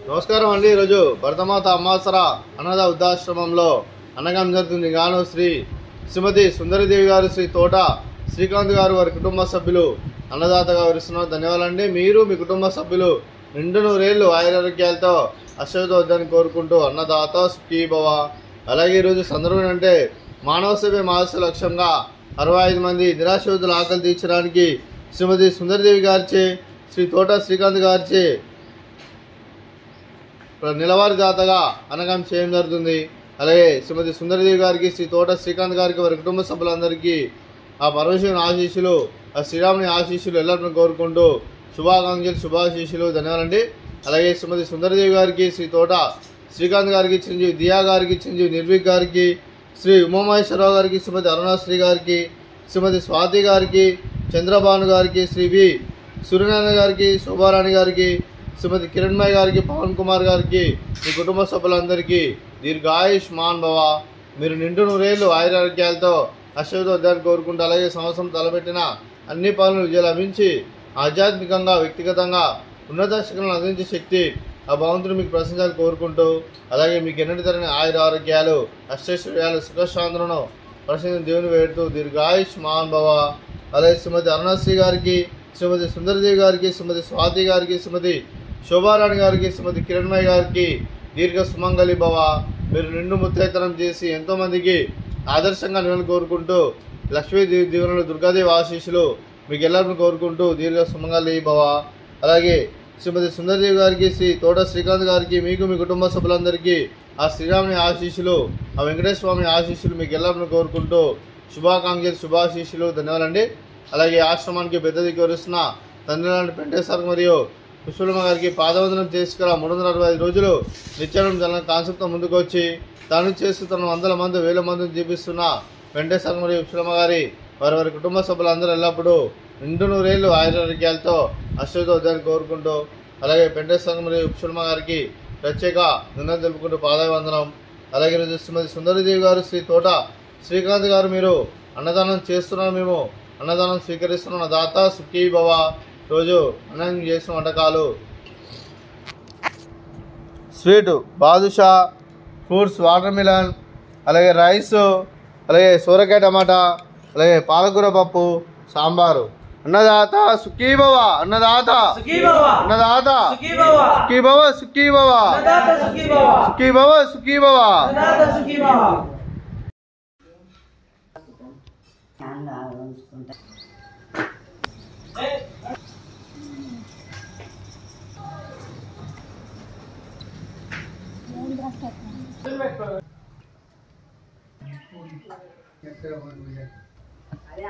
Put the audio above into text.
నమస్కారం అండి. ఈరోజు భరతమాత అమ్మాసర అనాథ వృద్ధాశ్రమంలో అన్నదానం జరుగుతుంది. గాను శ్రీమతి సుందరిదేవి గారు, శ్రీ తోట శ్రీకాంత్ గారు, వారి కుటుంబ సభ్యులు అన్నదాతగా వివరిస్తున్నారు. ధన్యవాదాలండి. మీరు మీ కుటుంబ సభ్యులు నిండు నూరేళ్లు ఆయురారోగ్యాలతో అశ్వతోద్దని కోరుకుంటూ అన్నదాత సుఖీ భవ. అలాగే ఈరోజు సందర్భం అంటే మానవ సేవే మానవ లక్ష్యంగా 65 మంది నిరాశ్రితుల ఆకలి తీర్చడానికి శ్రీమతి సుందరిదేవి గారిచే, శ్రీ తోట శ్రీకాంత్ గారిచే నెలవారీ దాతగా అన్నదానం చేయడం జరుగుతుంది. అలాగే శ్రీమతి సుందరిదేవి గారికి, శ్రీ తోట శ్రీకాంత్ గారికి, వారి కుటుంబ సభ్యులందరికీ ఆ పరమేశ్వరుని ఆశీస్సులు, ఆ శ్రీరాముని ఆశీస్సులు ఎల్లరిని కోరుకుంటూ శుభాకాంక్షలు, శుభాశీస్సులు. ధన్యవాదాలండి. అలాగే శ్రీమతి సుందరిదేవి గారికి, శ్రీ తోట శ్రీకాంత్ గారికి, చిరంజీవి దియా గారికి, చిరంజీవి నిర్విక్ గారికి, శ్రీ ఉమామహేశ్వరరావు గారికి, శ్రీమతి అరుణాశ్రీ గారికి, శ్రీమతి స్వాతి గారికి, చంద్రబాను గారికి, శ్రీ వి సూర్యనారాయణ గారికి, శోభారాణి గారికి, శ్రీమతి కిరణ్మయ్య గారికి, పవన్ కుమార్ గారికి, మీ కుటుంబ సభ్యులందరికీ దీర్ఘాయుష్మాన్ భవ. మీరు నిండు నూరేళ్లు ఆయురారోగ్యాలతో అశ్వతోద్యాన్ని కోరుకుంటూ, అలాగే సంవత్సరం తలపెట్టిన అన్ని పనులు విజయం లభించి ఆధ్యాత్మికంగా, వ్యక్తిగతంగా ఉన్నత శిఖరాలను అందించే శక్తి ఆ భగవంతుడు మీకు ప్రశంసాలు కోరుకుంటూ, అలాగే మీకు ఎన్నటి తరని ఆయురారోగ్యాలు, అష్టైశ్వర్యాలు, సుఖశాంతులను ప్రశంస దేవుని వేడుతూ దీర్ఘాయుష్మాన్ భవ. అలాగే శ్రీమతి అరుణశ్రీ గారికి, శ్రీమతి సుందరిదేవి గారికి, శ్రీమతి స్వాతి గారికి, శ్రీమతి శోభారాణి గారికి, శ్రీమతి కిరణ్మయ్య గారికి దీర్ఘ సుమంగళి భవ. మీరు నిండు ముత్తైతనం చేసి ఎంతోమందికి ఆదర్శంగా నిలని కోరుకుంటూ లక్ష్మీదేవి దీవెనలు, దుర్గాదేవి ఆశీస్సులు మీకు ಎಲ್ಲರನ್ನು కోరుకుంటూ దీర్ఘ సుమంగళి భవ. అలాగే శ్రీమతి సుందరిదేవి గారికి, శ్రీ తోట శ్రీకాంత్ గారికి, మీకు మీ కుటుంబ సభ్యులందరికీ ఆ శ్రీరాముని ఆశీస్సులు, ఆ వెంకటేశ్వర స్వామి ఆశీస్సులు మీకు ಎಲ್ಲರನ್ನು కోరుకుంటూ శుభాకాంక్షలు, శుభాశీస్సులు. ధన్యవాదాలండి. అలాగే ఆశ్రమానికి పెద్ద దిక్కు వరుస్తున్న తండ్రి లాంటి వెంకటేశ్వర మరియు పుష్పలమ్మ గారికి పాదవందనం చేసుకున్న 365 రోజులు నిత్యానం జన కాన్సెప్ట్తో ముందుకు వచ్చి తాను చేస్తూ తన వందల మంది, వేల మందిని జీవిస్తున్న వెంకటేశ్వర మరియు పుష్పలమ్మ గారి వారి కుటుంబ సభ్యులందరూ ఎల్లప్పుడూ నిండు నూరేళ్లు ఆయురారోగ్యాలతో అశ్వతోద్యాన్ని కోరుకుంటూ, అలాగే వెంకటేశ్వర మరియు పుష్పలమ్మ గారికి ప్రత్యేక నిందలు తెలుపుకుంటూ పాదాభివందనం. అలాగే రోజు శ్రీమతి సుందరిదేవి గారు, శ్రీ తోట శ్రీకాంత్ గారు, మీరు అన్నదానం చేస్తున్నారు, మేము అన్నదానం స్వీకరిస్తున్న దాత సుఖీ భవ. రోజు అన్నం చేసిన వంటకాలు sweet badusha, fruits water melon, అలాగే రైస్, అలాగే సోరకాయ టమాటా, అలాగే పాలకూర పప్పు, సాంబారు. అన్నదాత సుఖీ భవ, అన్నదాత అన్నదాత సుఖీ భవ, సుఖీ భవ, సుఖీ భవ, సుఖీ భవ. అదే